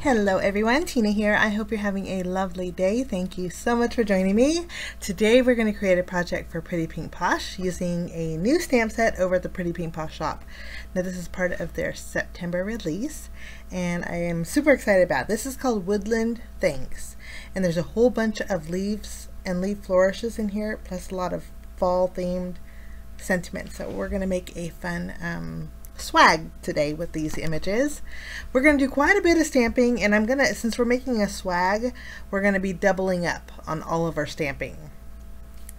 Hello everyone, Tina here. I hope you're having a lovely day. Thank you so much for joining me. Today we're going to create a project for Pretty Pink Posh using a new stamp set over at the Pretty Pink Posh shop. Now this is part of their September release and I am super excited about it. This is called Woodland Thanks, and there's a whole bunch of leaves and leaf flourishes in here, plus a lot of fall themed sentiments. So we're going to make a fun swag today with these images. We're going to do quite a bit of stamping, and since we're making a swag, we're going to be doubling up on all of our stamping.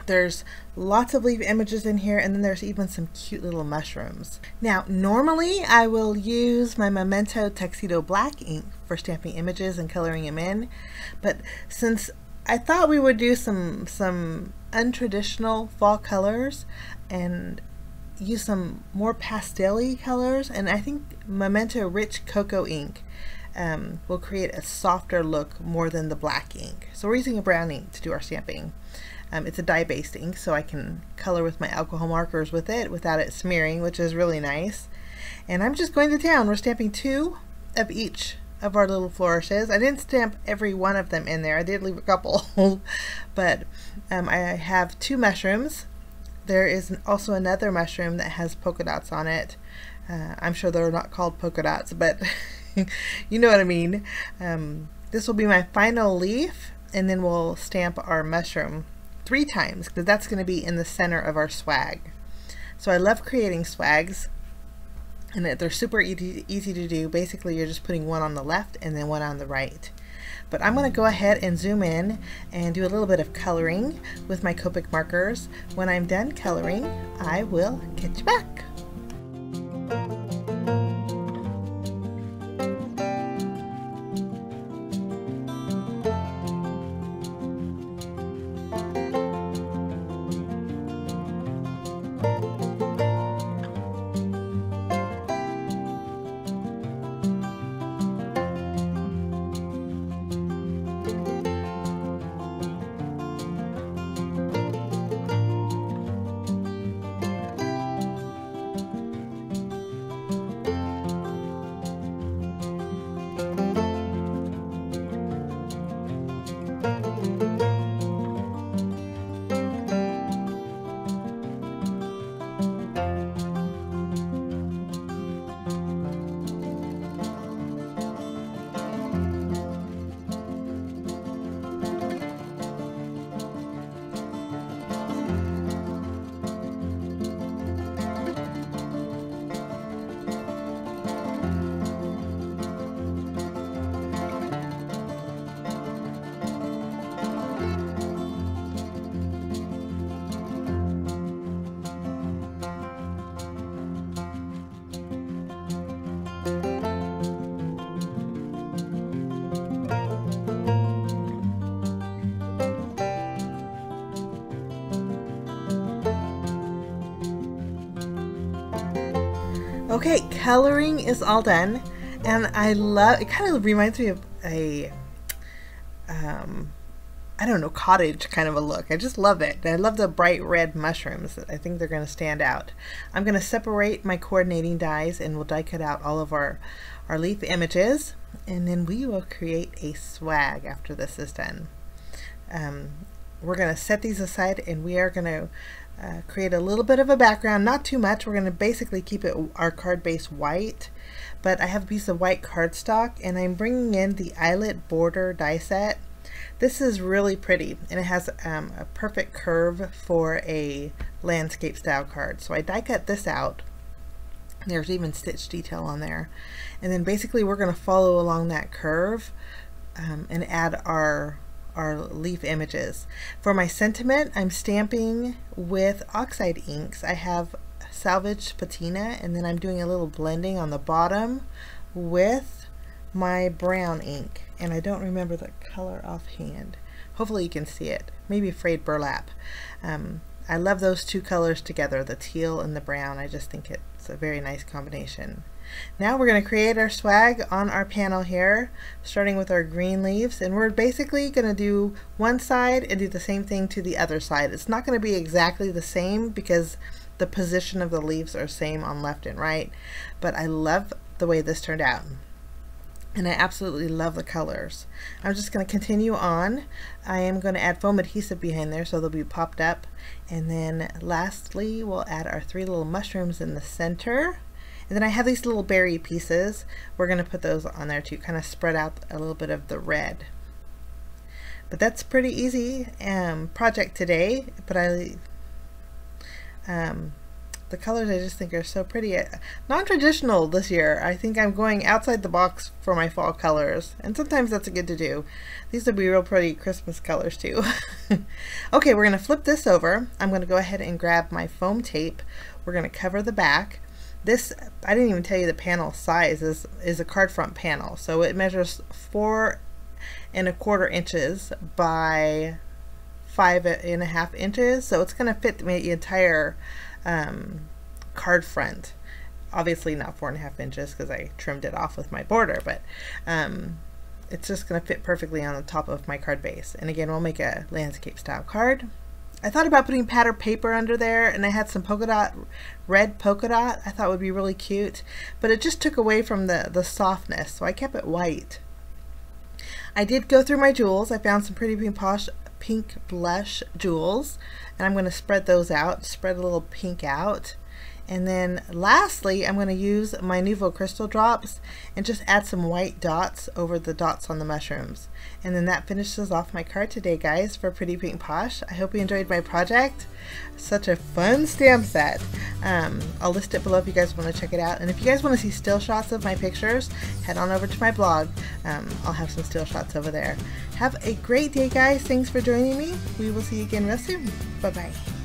There's lots of leaf images in here, and then there's even some cute little mushrooms. Now normally I will use my Memento Tuxedo Black ink for stamping images and coloring them in, but since I thought we would do some untraditional fall colors and use some more pastel-y colors, and I think Memento Rich Cocoa ink will create a softer look more than the black ink. So we're using a brown ink to do our stamping. It's a dye-based ink, so I can color with my alcohol markers with it without it smearing, which is really nice. And I'm just going to town. We're stamping 2 of each of our little flourishes. I didn't stamp every one of them in there. I did leave a couple, but I have 2 mushrooms. There is also another mushroom that has polka dots on it. I'm sure they're not called polka dots, but you know what I mean. This will be my final leaf, and then we'll stamp our mushroom 3 times because that's going to be in the center of our swag. So I love creating swags, and they're super easy to do. Basically, you're just putting one on the left and then one on the right. But I'm going to go ahead and zoom in and do a little bit of coloring with my Copic markers. When I'm done coloring, I will get you back. Okay, coloring is all done, and I love it. Kind of reminds me of a I don't know, cottage kind of a look. I just love it. I love the bright red mushrooms. I think they're going to stand out. I'm going to separate my coordinating dies, and we'll die cut out all of our leaf images, and then we will create a swag after this is done. We're going to set these aside, and we are going to create a little bit of a background, not too much. We're going to basically keep it our card base white, but I have a piece of white cardstock, and I'm bringing in the Eyelet border die set. This is really pretty, and it has a perfect curve for a landscape style card. So I die cut this out. There's even stitch detail on there, and then basically we're going to follow along that curve and add our leaf images. For my sentiment, I'm stamping with oxide inks. I have salvaged patina, and then I'm doing a little blending on the bottom with my brown ink, and I don't remember the color offhand. Hopefully you can see it. Maybe frayed burlap. I love those 2 colors together, the teal and the brown. I just think it's a very nice combination. Now we're going to create our swag on our panel here, starting with our green leaves, and we're basically going to do one side and do the same thing to the other side. It's not going to be exactly the same because the position of the leaves are same on left and right, but I love the way this turned out. and I absolutely love the colors. I'm just going to continue on. I am going to add foam adhesive behind there so they'll be popped up, and then lastly we'll add our 3 little mushrooms in the center, and then I have these little berry pieces. We're going to put those on there to kind of spread out a little bit of the red. But that's pretty easy project today, but the colors I just think are so pretty. Non-traditional this year. I think I'm going outside the box for my fall colors, and sometimes that's good to do. These would be real pretty Christmas colors too. Okay, we're going to flip this over. I'm going to go ahead and grab my foam tape. We're going to cover the back. This, I didn't even tell you the panel size is a card front panel, so it measures 4¼ inches by 5½ inches, so it's going to fit the entire card front. Obviously not 4½ inches because I trimmed it off with my border, but it's just going to fit perfectly on the top of my card base. And again, we'll make a landscape style card. I thought about putting pattern paper under there, and I had some red polka dot I thought would be really cute, but it just took away from the softness, so I kept it white. I did go through my jewels. I found some Pretty Pink Posh pink blush jewels, and I'm going to spread those out, spread a little pink out. And then lastly, I'm going to use my Nuvo crystal drops and just add some white dots over the dots on the mushrooms. And then that finishes off my card today, guys, for Pretty Pink Posh. I hope you enjoyed my project. Such a fun stamp set. I'll list it below if you guys want to check it out. And if you guys want to see still shots of my pictures, head on over to my blog. I'll have some still shots over there. Have a great day, guys. Thanks for joining me. We will see you again real soon. Bye-bye.